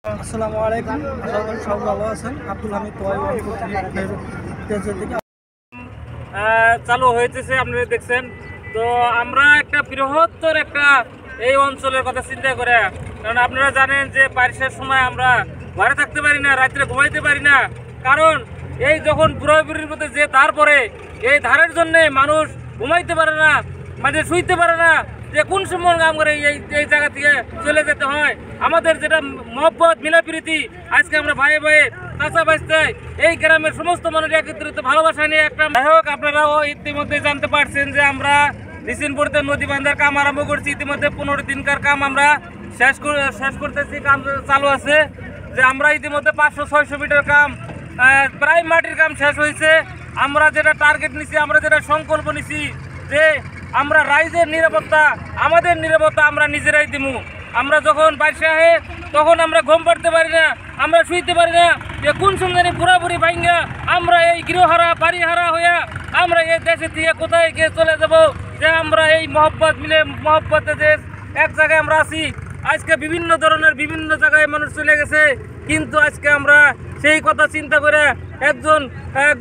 আসসালামু আলাইকুম, সব ভালো আছেন। আব্দুল হামিদ চালু হয়েছে, আপনারা দেখছেন। তো আমরা একটা বৃহত্তর একটা এই অঞ্চলের কথা চিন্তা করে, কারণ আপনারা জানেন যে বারিশের সময় আমরা ঘরে থাকতে পারি না, রাত্রে ঘুমাইতে পারি না। কারণ এই যখন বুড়াবুড়ির মধ্যে যে ধার পড়ে, এই ধারের জন্যে মানুষ ঘুমাইতে পারে না, মানে শুইতে পারে না, যে কোন সময় কাম করে এই জায়গা থেকে চলে যেতে হয়। আমাদের যেটা মহব্বত মিলাপ্রীতি, আজকে আমরা ভাই ভাইয়ে কাঁচা বাঁচতে এই গ্রামের সমস্ত মানুষ একত্রিত ভালোবাসা নিয়ে একটা। যাই হোক, আপনারাও ইতিমধ্যে জানতে পারছেন যে আমরা নিশিনপুরতে নদী বাঁধার কাম আরম্ভ করছি। ইতিমধ্যে 15 দিনকার কাম আমরা শেষ করতেছি, কাম চালু আছে। যে আমরা ইতিমধ্যে 500-600 মিটার কাম, প্রায় মাটির কাম শেষ হয়েছে। আমরা যেটা টার্গেট নিছি, আমরা যেটা সংকল্প নিছি যে আমরা রাইজের নিরাপত্তা, আমাদের নিরাপত্তা আমরা নিজেরাই দিমু। আমরা যখন বাড়ি আহে তখন আমরা ঘুম পাড়তে পারি না, আমরা শুইতে পারি না, যে কোন সময় পুরাপুরি ভাঙ্গা আমরা এই গৃহহারা বাড়িহারা হইয়া আমরা এই দেশে থেকে কোথায় গিয়ে চলে যাব। যে আমরা এই মহব্বতে যে এক জায়গায় আমরা আছি। আজকে বিভিন্ন ধরনের বিভিন্ন জায়গায় মানুষ চলে গেছে, কিন্তু আজকে আমরা সেই কথা চিন্তা করে, একজন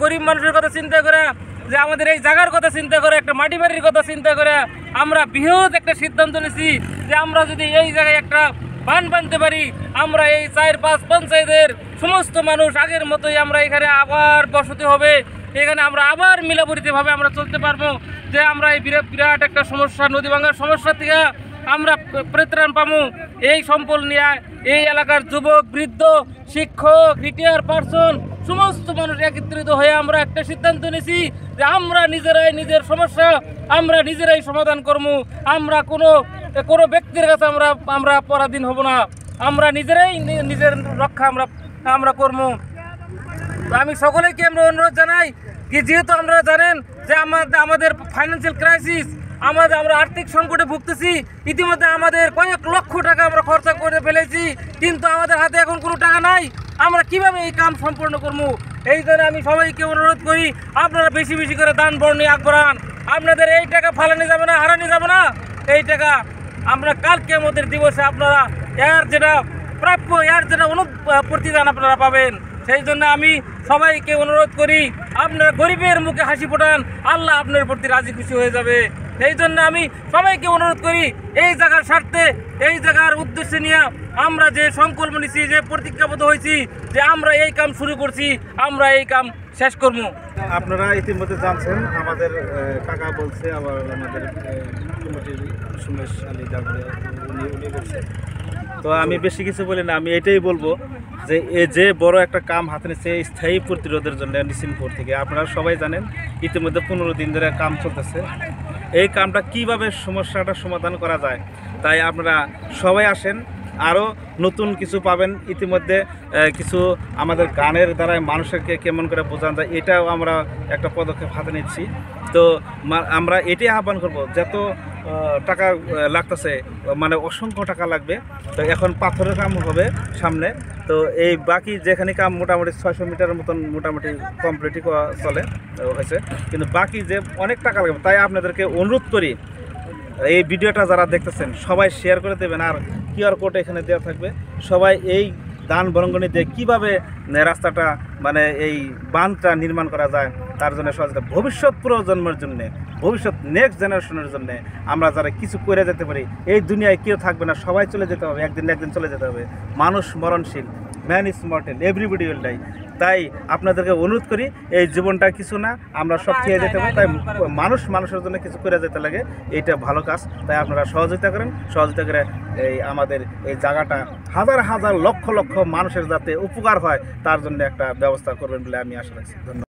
গরিব মানুষের কথা চিন্তা করে, যে আমাদের এই জায়গার কথা চিন্তা করে, একটা মাটি বাড়ির কথা চিন্তা করে আমরা বৃহৎ একটা সিদ্ধান্ত নিয়েছি যে আমরা যদি এই জায়গায় একটা বান বানতে পারি, আমরা এই 4-5 পঞ্চায়েতের সমস্ত মানুষ আগের মতোই আমরা এখানে আবার বসতি হবে, এখানে আমরা আবার মিলাপরিতিভাবে আমরা চলতে পারবো। যে আমরা এই বিরাট একটা সমস্যা, নদী ভাঙার সমস্যা থেকে আমরা পরিত্রাণ পাবো। এই সম্পল নিয়ে এই এলাকার যুবক, বৃদ্ধ, শিক্ষক, রিটায়ার পার্সন সমস্ত মানুষ একত্রিত হয়ে আমরা একটা সিদ্ধান্ত নিয়েছি যে আমরা নিজেরাই নিজের সমস্যা আমরা নিজেরাই সমাধান করবো। আমরা কোনো ব্যক্তির কাছে আমরা পরাধীন হব না, আমরা নিজেরাই নিজের রক্ষা আমরা করবো। আমি সকলেকে আমরা অনুরোধ জানাই যে যেহেতু আপনারা জানেন যে আমাদের ফাইন্যান্সিয়াল ক্রাইসিস, আমরা আর্থিক সংকটে ভুগতেছি। ইতিমধ্যে আমাদের কয়েক লক্ষ টাকা আমরা খরচা করে ফেলেছি, কিন্তু আমাদের হাতে এখন কোনো টাকা নাই। আমরা কিভাবে এই কাম সম্পূর্ণ করবো? এই জন্য আমি সবাইকে অনুরোধ করি, আপনারা বেশি বেশি করে দান বর্ণী আগবাড়ান। আপনাদের এই টাকা ফালানো যাবে না, হারানো যাবে না। এই টাকা আমরা কালকে আমাদের দিবসে আপনারা এর যেটা প্রাপ্য, এর যেটা প্রতিদান আপনারা পাবেন। সেই জন্য আমি সবাইকে অনুরোধ করি, আপনারা গরিবের মুখে হাসি ফোটান, আল্লাহ আপনার প্রতি রাজি খুশি হয়ে যাবে। সেই জন্য আমি সবাইকে অনুরোধ করি, এই জায়গার স্বার্থে, এই জায়গার উদ্দেশ্যে নিয়ে আমরা যে সংকল্প নিছি, যে প্রতিজ্ঞাবদ্ধ হয়েছি যে আমরা এই কাম শুরু করছি, আমরা এই কাম শেষ করবো। আপনারা ইতিমধ্যে জানছেন, আমাদের কাকা বলছে, আবার আমাদের কমিটির সুমেশ আলী ডাকরে উনি বলছে। তো আমি বেশি কিছু বলি না, আমি এটাই বলবো যে যে বড় একটা কাম হাতে নিচ্ছে স্থায়ী প্রতিরোধের জন্য নিশিনপুর থেকে। আপনারা সবাই জানেন ইতিমধ্যে 15 দিন ধরে কাম চলতেছে। এই কামটা কিভাবে সমস্যাটা সমাধান করা যায়, তাই আপনারা সবাই আসেন, আরও নতুন কিছু পাবেন। ইতিমধ্যে কিছু আমাদের গানের দ্বারাই মানুষকে কেমন করে বোঝানো যায়, এটাও আমরা একটা পদক্ষেপ হাতে নিচ্ছি। তো আমরা এটাই আহ্বান করব, যত টাকা লাগতেছে, মানে অসংখ্য টাকা লাগবে। তো এখন পাথরের কাম হবে সামনে, তো এই বাকি যেখানে কাম মোটামুটি 600 মিটারের মতন মোটামুটি কমপ্লিটই চলে হয়েছে, কিন্তু বাকি যে অনেক টাকা লাগবে। তাই আপনাদেরকে অনুরোধ করি, এই ভিডিওটা যারা দেখতেছেন সবাই শেয়ার করে দেবেন, আর QR কোড এখানে দেওয়া থাকবে। সবাই এই দান বরঙ্গনি দিয়ে কীভাবে রাস্তাটা, মানে এই বাঁধটা নির্মাণ করা যায় তার জন্য সহযোগিতা, ভবিষ্যৎ প্রজন্মের জন্যে, ভবিষ্যৎ নেক্সট জেনারেশনের জন্যে আমরা যারা কিছু করে যেতে পারি। এই দুনিয়ায় কেউ থাকবে না, সবাই চলে যেতে হবে, একদিন না একদিন চলে যেতে হবে। মানুষ মরণশীল, man is mortal, everybody will die. তাই আপনাদেরকে অনুরোধ করি, এই জীবনটা কিছু না, আমরা সব খেয়ে যেতে হবে। তাই মানুষের জন্য কিছু করে যেতে লাগে, এইটা ভালো কাজ। তাই আপনারা সহযোগিতা করেন, সহযোগিতা করে এই আমাদের এই জায়গাটা হাজার হাজার লক্ষ লক্ষ মানুষের যাতে উপকার হয় তার জন্য একটা ব্যবস্থা করবেন বলে আমি আশা রাখছি। ধন্যবাদ।